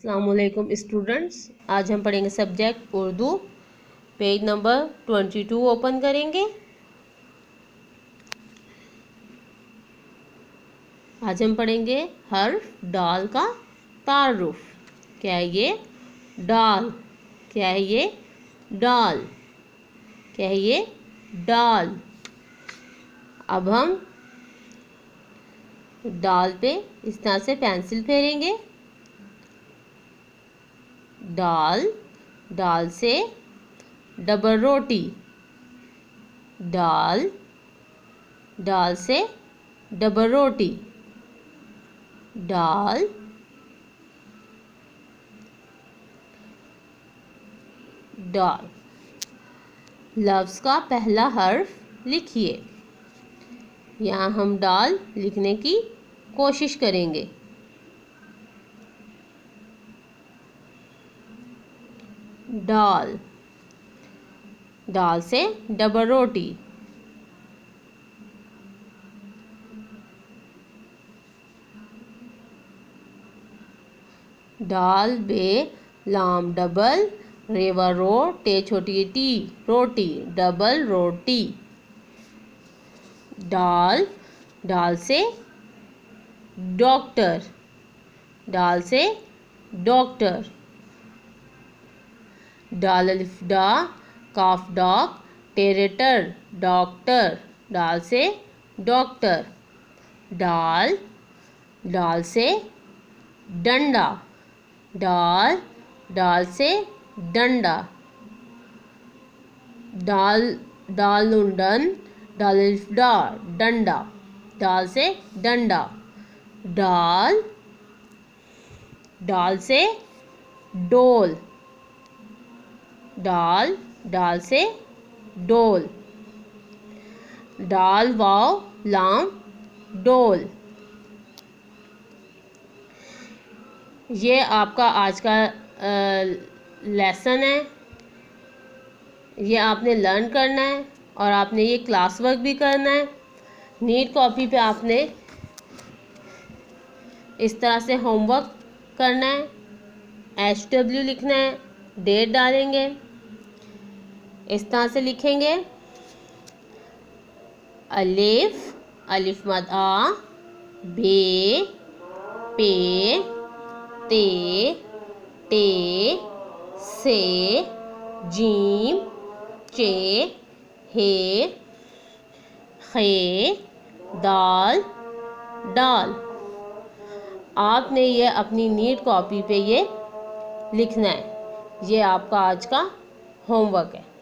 अस्सलामुअलैकुम स्टूडेंट्स, आज हम पढ़ेंगे subject Urdu. Page number 22 open करेंगे। आज हम पढ़ेंगे हर्फ डाल का तारुफ। क्या है ये? डाल। क्या है ये? डाल। क्या है ये? डाल। अब हम डाल पे इस तरह से पेंसिल फेरेंगे। डाल, डाल से डबल रोटी। डाल, डाल से डबल रोटी। डाल, डाल। लफ्ज़ का पहला हर्फ लिखिए। यहाँ हम डाल लिखने की कोशिश करेंगे। डाल, डाल से डबल रोटी। डाल बे लाम डबल रेवा रो टे छोटी टी रोटी डबल रोटी। डाल, डाल से डॉक्टर। डाल से डॉक्टर। डाल अलिफ डा काफ डॉग टेरेटर डॉक्टर। डाल से डॉक्टर। डाल, डाल से डंडा। डाल, डाल से डंडा। डाल, डाल उंडन डाल अलिफ डा डंडा। डाल से डंडा। डाल, डाल से डोल। डाल, डाल से डोल। डाल वाव लाम डोल। ये आपका आज का लेसन है। ये आपने लर्न करना है और आपने ये क्लास वर्क भी करना है। नीट कॉपी पे आपने इस तरह से होमवर्क करना है। HW लिखना है, डेट डालेंगे, इस तरह से लिखेंगे। अलिफ, अलिफ मद आ, बे, पे, ते, टे, से, जीम, चे, हे, खे, दाल, डाल। आपने ये अपनी नीट कॉपी पे ये लिखना है। ये आपका आज का होमवर्क है।